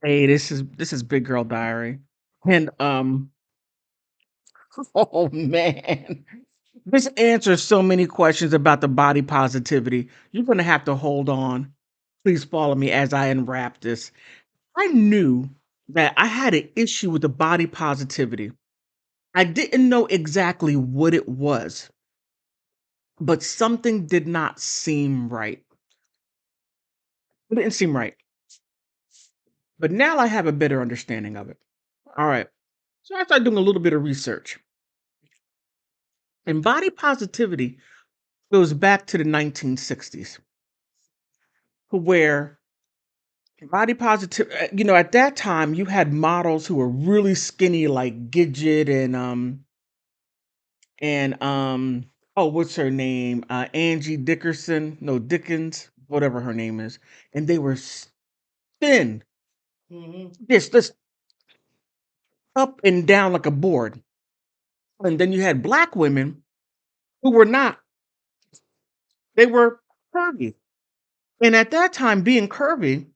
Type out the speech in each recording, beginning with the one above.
Hey, this is Big Girl Diary. And oh man. This answers so many questions about the body positivity. You're gonna have to hold on. Please follow me as I unwrap this. I knew that I had an issue with the body positivity. I didn't know exactly what it was, but something did not seem right. It didn't seem right. But now I have a better understanding of it. All right. So I started doing a little bit of research. And body positivity goes back to the 1960s, where body positive, at that time you had models who were really skinny, like Gidget and oh, what's her name? Angie Dickerson, no Dickens, whatever her name is, and they were thin, this up and down like a board. And then you had black women who were not; they were curvy, and at that time, being curvy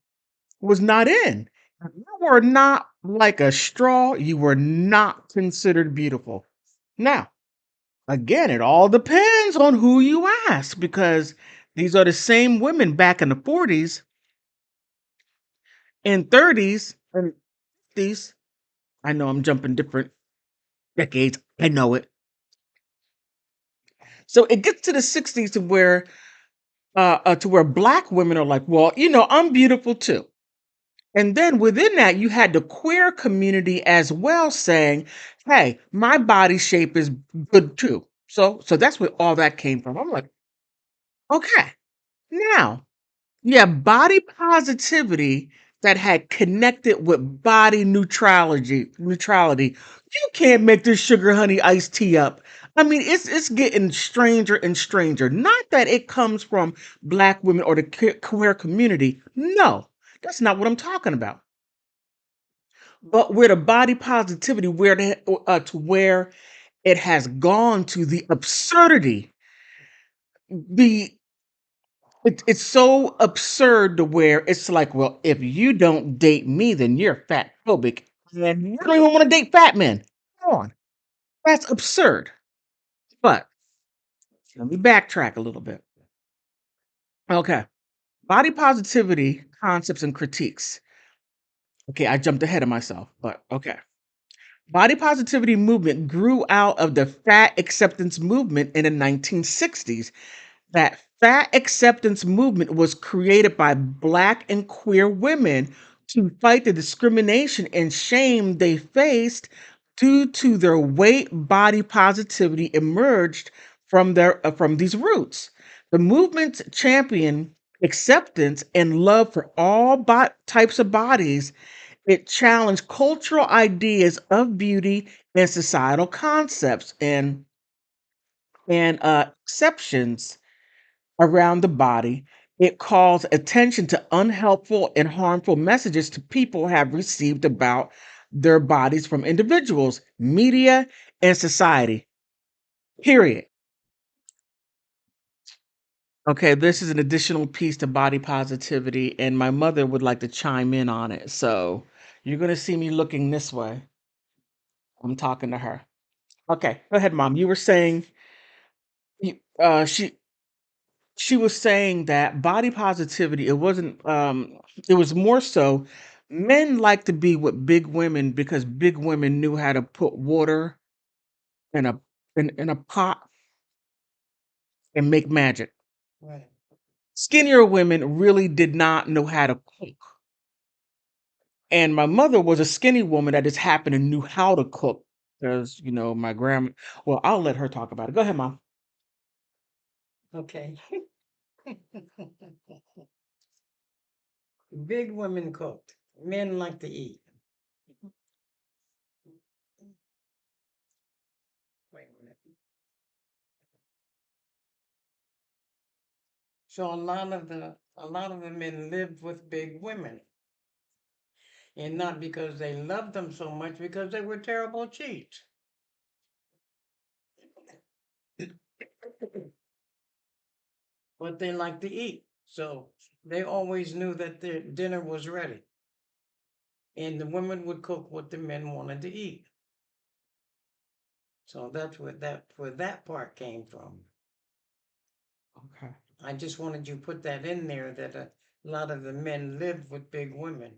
was not in. You were not like a straw. You were not considered beautiful. Now, again, it all depends on who you ask because these are the same women back in the 40s and 30s and 50s. I know I'm jumping different decades. I know it. So it gets to the 60s to where black women are like, well, I'm beautiful too. And then within that, you had the queer community as well saying, hey, my body shape is good too. So that's where all that came from. I'm like, okay, now, yeah, body positivity that had connected with body neutrality. You can't make this sugar honey iced tea up. I mean, it's getting stranger and stranger. Not that it comes from black women or the queer community. No, that's not what I'm talking about. But where the body positivity, to where it has gone to the absurdity, the it's so absurd to where it's like, well, if you don't date me, then you're fat phobic, and you don't even want to date fat men. Come on, that's absurd. But let me backtrack a little bit. Okay, body positivity concepts and critiques. Okay, I jumped ahead of myself, but okay. Body positivity movement grew out of the fat acceptance movement in the 1960s. That fat acceptance movement was created by black and queer women to fight the discrimination and shame they faced due to their weight. Body positivity emerged from these roots. The movement championed acceptance and love for all types of bodies. It challenged cultural ideas of beauty and societal concepts and exceptions around the body. It calls attention to unhelpful and harmful messages to people have received about their bodies from individuals, media, and society. Period. Okay, this is an additional piece to body positivity, and my mother would like to chime in on it. So you're going to see me looking this way. I'm talking to her. Okay, go ahead, mom. You were saying she was saying that body positivity, it was more so men like to be with big women because big women knew how to put water in a pot and make magic. Right. Skinnier women really did not know how to cook. And my mother was a skinny woman that just happened to knew how to cook because, my grandma, well, I'll let her talk about it. Go ahead, mom. Okay. Big women cooked. Men like to eat. Wait a minute. So a lot of the men lived with big women, and not because they loved them so much, because they were terrible cheats. But they liked to eat, so they always knew that their dinner was ready. and the women would cook what the men wanted to eat. So that's where that part came from. Okay. I just wanted you to put that in there that a lot of the men lived with big women.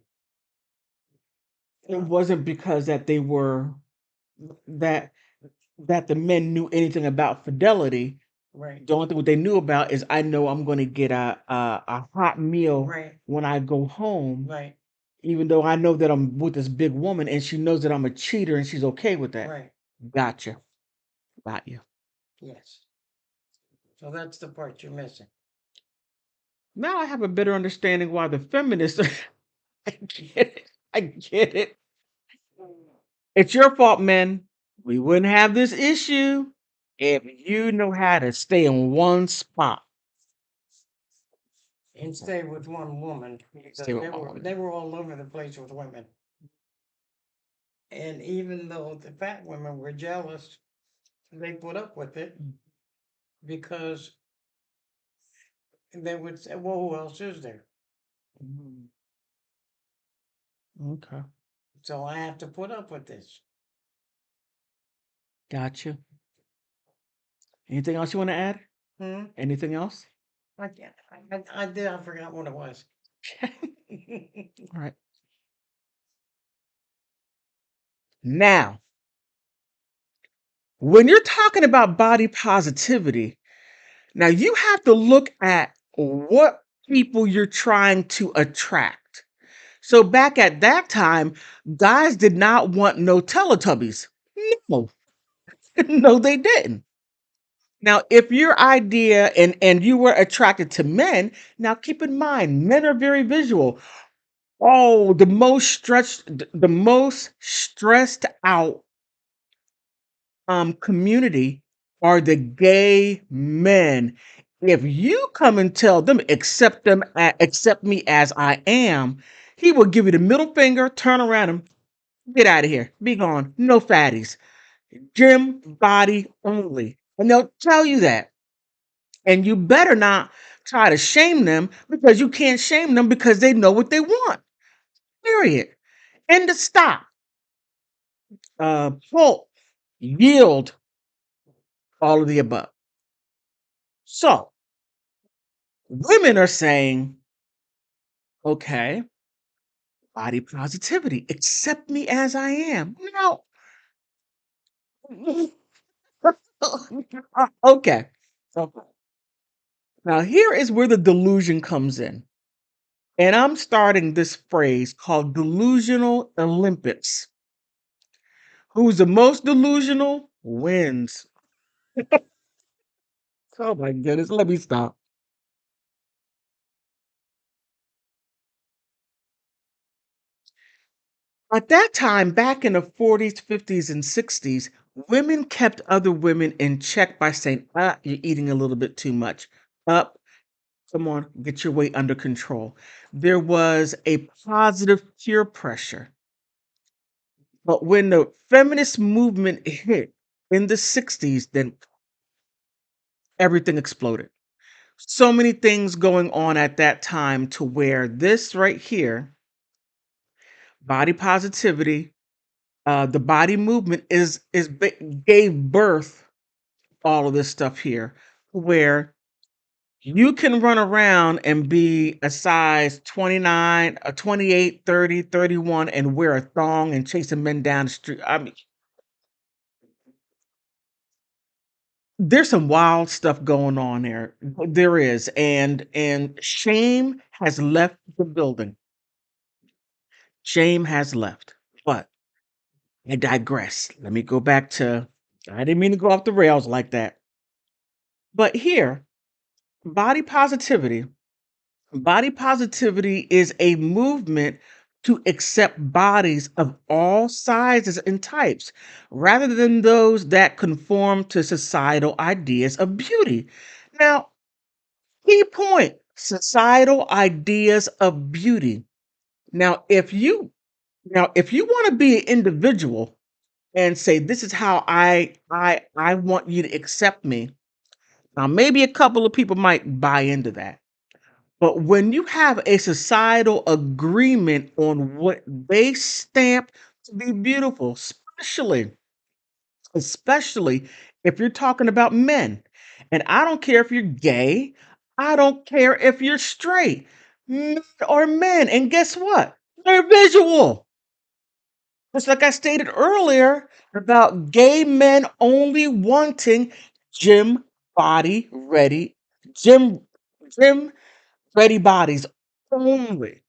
It wasn't because that they were that that the men knew anything about fidelity. Right, The only thing what they knew about is I know I'm going to get a hot meal right, when I go home, right, even though I know that I'm with this big woman and she knows that I'm a cheater and she's okay with that. right. Gotcha. Got you. Yes. So that's the part you're missing. Now I have a better understanding why the feminists. I get it. I get it. It's your fault, men. We wouldn't have this issue if you know how to stay in one spot. And stay with one woman Stay because with they one were woman. they were all over the place with women. And even though the fat women were jealous, they put up with it because they would say, "Well, who else is there?" Mm, okay. So I have to put up with this. Gotcha. Anything else you want to add? Hmm? Anything else? I can't. I did. I forgot what it was. All right. Now, when you're talking about body positivity, now you have to look at what people you're trying to attract. So back at that time, guys did not want no Teletubbies. No, no, they didn't. Now, if your idea and you were attracted to men, now keep in mind, men are very visual. Oh, the most stressed out community are the gay men. If you come and tell them accept me as I am, he will give you the middle finger, turn around and get out of here. Be gone. No fatties. Gym body only. And they'll tell you that. And you better not try to shame them because you can't shame them because they know what they want. Period. End of stop. Pull, yield, all of the above. So women are saying, okay, body positivity, accept me as I am. Now, okay. So now here is where the delusion comes in. And I'm starting this phrase called delusional Olympics. Who's the most delusional wins. Oh my goodness, let me stop. At that time, back in the 40s, 50s, and 60s, women kept other women in check by saying, you're eating a little bit too much. Up, come on, get your weight under control. There was a positive peer pressure. But when the feminist movement hit in the 60s, then everything exploded. So many things going on at that time to where this right here, body positivity, the body movement gave birth all of this stuff here, where you can run around and be a size 29, a 28, 30, 31, and wear a thong and chasing men down the street. I mean, there's some wild stuff going on there. There is, and shame has left the building. Shame has left. But I digress. Let me go back to. I didn't mean to go off the rails like that. But here, body positivity. Body positivity is a movement to accept bodies of all sizes and types rather than those that conform to societal ideas of beauty. Now, key point, societal ideas of beauty. Now, if you want to be an individual and say this is how I want you to accept me. Now, maybe a couple of people might buy into that. But when you have a societal agreement on what they stamp to be beautiful, especially if you're talking about men, and I don't care if you're gay, I don't care if you're straight, men are men, and guess what? They're visual. Just like I stated earlier about gay men only wanting gym body ready, gym gym ready bodies only.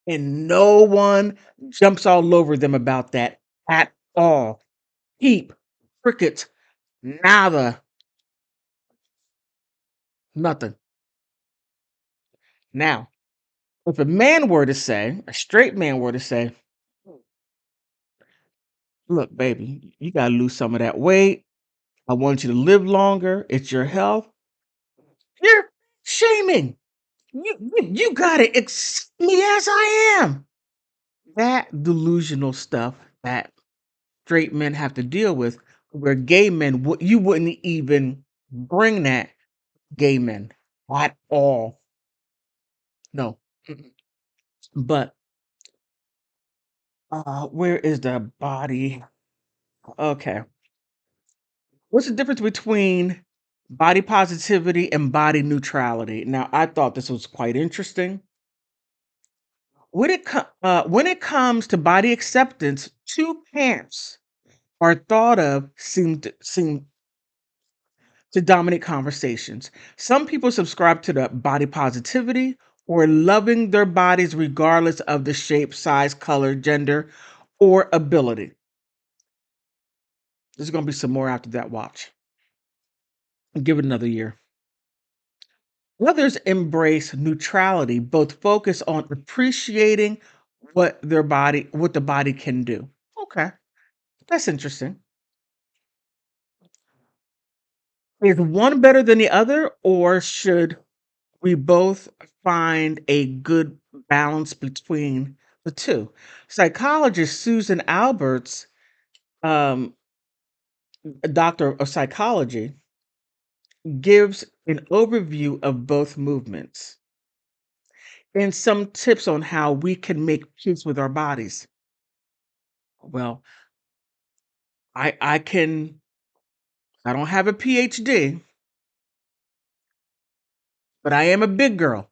And no one jumps all over them about that at all. Peep, crickets, nada, nothing. Now, if a man were to say, a straight man were to say, look, baby, you got to lose some of that weight. I want you to live longer. It's your health. You're shaming. You got to accept me as I am. That delusional stuff that straight men have to deal with, where gay men, you wouldn't even bring that gay men at all. No. Mm-mm. But where is the body? Okay. What's the difference between body positivity and body neutrality? Now, I thought this was quite interesting. When it comes to body acceptance, two camps are thought of seem to dominate conversations. Some people subscribe to the body positivity or loving their bodies regardless of the shape, size, color, gender, or ability. There's going to be some more after that. Watch. Give it another year. Others embrace neutrality, both focus on appreciating what the body can do. Okay, that's interesting. Is one better than the other, or should we both find a good balance between the two? Psychologist Susan Alberts, um, a doctor of psychology, gives an overview of both movements and some tips on how we can make peace with our bodies. Well, I can I don't have a PhD, but I am a big girl.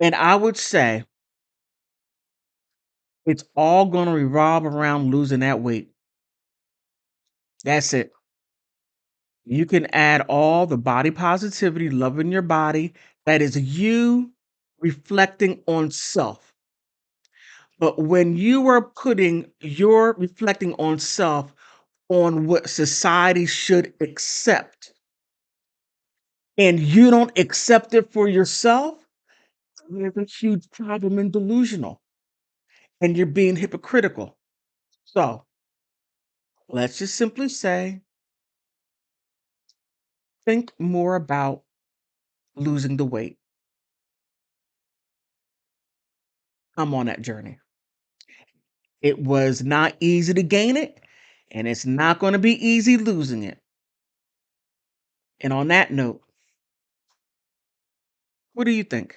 And I would say it's all going to revolve around losing that weight. That's it. You can add all the body positivity, loving your body. That is you reflecting on self. But when you are putting your reflecting on self on what society should accept, and you don't accept it for yourself, there's a huge problem and delusional, and you're being hypocritical. So let's just simply say, think more about losing the weight. I'm on that journey. It was not easy to gain it, and it's not going to be easy losing it. And on that note, what do you think?